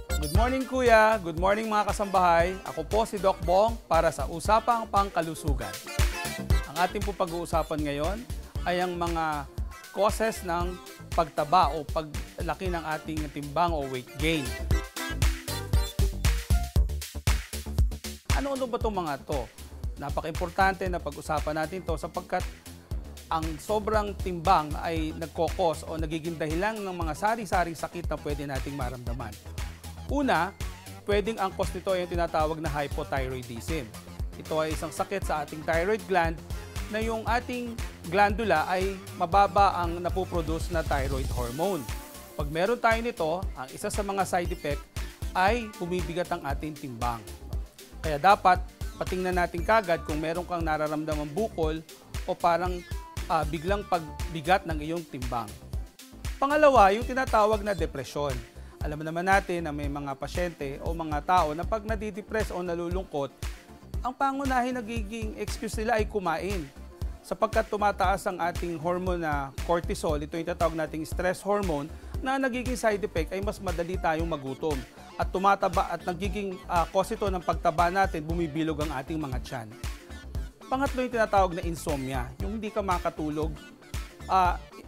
Good morning Kuya, good morning mga kasambahay. Ako po si Doc Bong para sa Usapang Pangkalusugan. Ang ating po pag-uusapan ngayon ay ang mga causes ng pagtaba o paglaki ng ating timbang o weight gain. Ano-ano ba itong mga to? Napaka-importante na pag-usapan natin to sapagkat ang sobrang timbang ay nagkokos o nagiging dahilan ng mga sari-saring sakit na pwede nating maramdaman. Una, pwedeng ang cause nito ay yung tinatawag na hypothyroidism. Ito ay isang sakit sa ating thyroid gland na yung ating glandula ay mababa ang napoproduce na thyroid hormone. Pag meron tayo nito, ang isa sa mga side effect ay bumibigat ang ating timbang. Kaya dapat patingnan natin kagad kung meron kang nararamdamang bukol o parang biglang pagbigat ng iyong timbang. Pangalawa, yung tinatawag na depresyon. Alam naman natin na may mga pasyente o mga tao na pag nadidepress o nalulungkot, ang pangunahin nagiging excuse nila ay kumain. Sapagkat tumataas ang ating hormone na cortisol, ito yung tatawag nating stress hormone, na nagiging side effect ay mas madali tayong magutom. At tumataba at nagiging cause ito ng pagtaba natin, bumibilog ang ating mga tiyan. Pangatlo yung tinatawag na insomnia, yung hindi ka makatulog.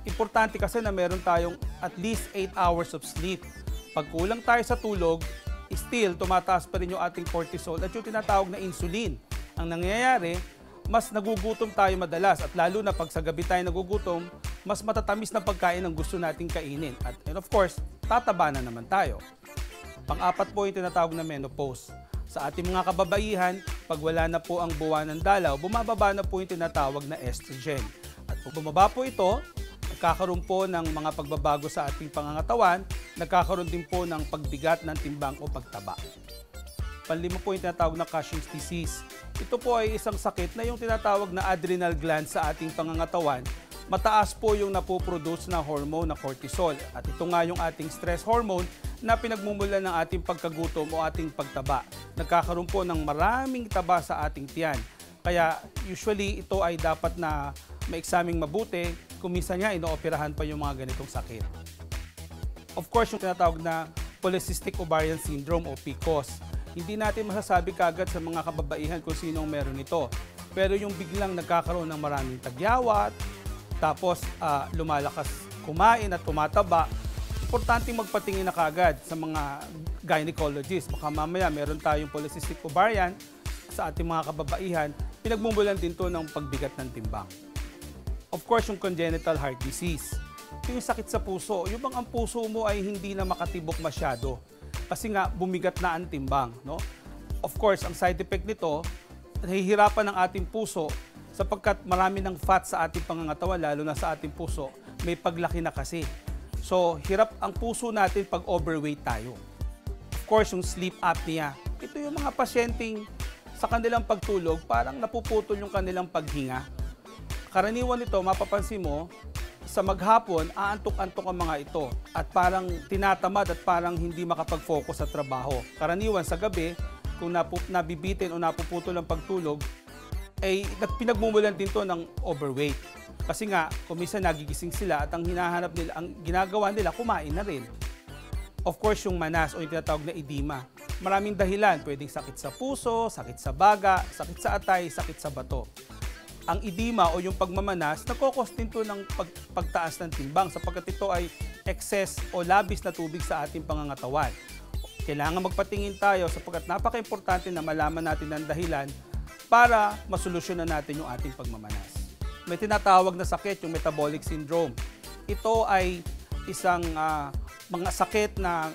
Importante kasi na meron tayong at least 8 hours of sleep. Pag kulang tayo sa tulog, still tumataas pa rin yung ating cortisol at yung tinatawag na insulin. Ang nangyayari, mas nagugutom tayo madalas at lalo na pag sa gabi tayo nagugutom, mas matatamis na pagkain ang gusto nating kainin. And of course, tataba na naman tayo. Pang-apat po yung tinatawag na menopause. Sa ating mga kababaihan, pag wala na po ang buwan ng dalaw, bumababa na po yung tinatawag na estrogen. At pag bumaba po ito, nagkakaroon po ng mga pagbabago sa ating pangangatawan, nagkakaroon din po ng pagbigat ng timbang o pagtaba. Panlima po yung tinatawag na Cushing's disease. Ito po ay isang sakit na yung tinatawag na adrenal gland sa ating pangangatawan. Mataas po yung napoproduce na hormone na cortisol. At ito nga yung ating stress hormone na pinagmumulan ng ating pagkagutom o ating pagtaba. Nagkakaroon po ng maraming taba sa ating tiyan. Kaya usually ito ay dapat na maeksaming mabuti, kung minsan nga inooperahan pa yung mga ganitong sakit. Of course, yung tinatawag na polycystic ovarian syndrome o PCOS. Hindi natin masasabi kagad sa mga kababaihan kung sinong meron ito. Pero yung biglang nagkakaroon ng maraming tagyawat, tapos lumalakas kumain at tumataba, importante magpatingin na kagad sa mga gynecologist. Baka mamaya meron tayong polycystic ovarian sa ating mga kababaihan, pinagmumulan din to ng pagbigat ng timbang. Of course, yung congenital heart disease. Ito yung sakit sa puso. Yung bang ang puso mo ay hindi na makatibok masyado kasi nga bumigat na ang timbang. No? Of course, ang side effect nito, nahihirapan ng ating puso sapagkat marami ng fat sa ating pangangatawan, lalo na sa ating puso, may paglaki na kasi. So, hirap ang puso natin pag overweight tayo. Of course, yung sleep apnea. Ito yung mga pasyenteng sa kanilang pagtulog, parang napuputol yung kanilang paghinga. Karaniwan nito, mapapansin mo, sa maghapon, aantok-antok ang mga ito at parang tinatamad at parang hindi makapag-focus sa trabaho. Karaniwan sa gabi, kung nabibitin o napuputol ang pagtulog, ay pinagmumulan din to ng overweight. Kasi nga, kung minsan nagigising sila at ang hinahanap nila, ang ginagawa nila, kumain na rin. Of course, yung manas o yung tinatawag na edema. Maraming dahilan, pwedeng sakit sa puso, sakit sa baga, sakit sa atay, sakit sa bato. Ang edema o yung pagmamanas, nagkokos din to ng pagtaas ng timbang sapagkat ito ay excess o labis na tubig sa ating pangangatawan. Kailangan magpatingin tayo sapagkat napaka-importante na malaman natin ang dahilan para masolusyonan natin yung ating pagmamanas. May tinatawag na sakit, yung metabolic syndrome. Ito ay isang mga sakit na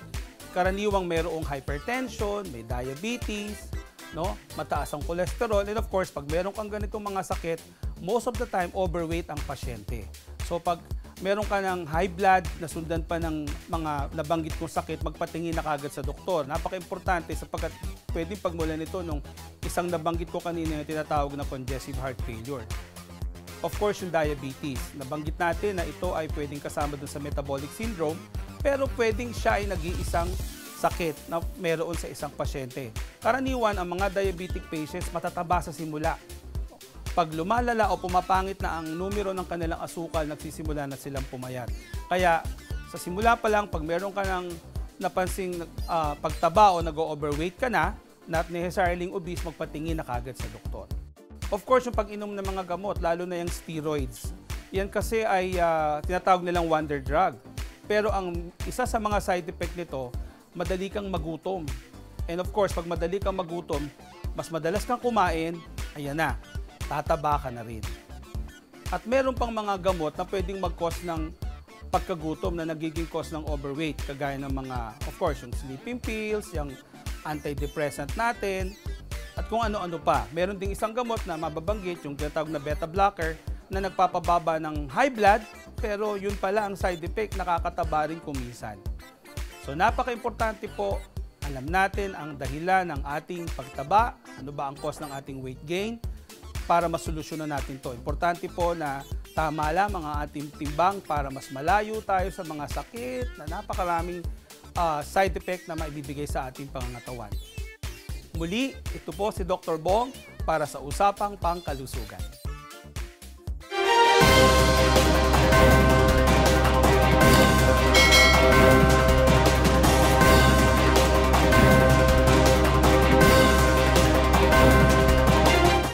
karaniwang mayroong hypertension, may diabetes, no? Mataas ang cholesterol, and of course, pag meron kang ganitong mga sakit, most of the time, overweight ang pasyente. So pag meron ka ng high blood, nasundan pa ng mga nabanggit kong sakit, magpatingin na kagad sa doktor. Napaka-importante sapagkat pwedeng pagmulan nito nung isang nabanggit ko kanina yung tinatawag na congestive heart failure. Of course, yung diabetes. Nabanggit natin na ito ay pwedeng kasama dun sa metabolic syndrome, pero pwedeng siya ay nag-iisang sakit na meron sa isang pasyente. Karaniwan, ang mga diabetic patients matataba sa simula. Pag lumalala o pumapangit na ang numero ng kanilang asukal, nagsisimula na silang pumayat. Kaya sa simula pa lang, pag meron ka ng napansing pagtaba o nag-overweight ka na, not necessarily obese, magpatingin na kagad sa doktor. Of course, yung pag-inom ng mga gamot, lalo na yung steroids, yan kasi ay tinatawag nilang wonder drug. Pero ang isa sa mga side effect nito, madali kang magutom. And of course, pag madali kang magutom, mas madalas kang kumain, ayan na, tataba ka na rin. At meron pang mga gamot na pwedeng mag-cause ng pagkagutom na nagiging cause ng overweight, kagaya ng mga, of course, yung sleeping pills, yung antidepressant natin, at kung ano-ano pa. Meron ding isang gamot na mababanggit, yung tinatawag na beta blocker, na nagpapababa ng high blood, pero yun pala ang side effect, nakakataba rin kuminsan. So napaka-importante po, alam natin ang dahilan ng ating pagtaba, ano ba ang cause ng ating weight gain, para masolusyonan natin to. Importante po na tama lamang ang ating timbang para mas malayo tayo sa mga sakit na napakaraming side effect na maibibigay sa ating pangangatawan. Muli, ito po si Dr. Bong para sa Usapang Pangkalusugan.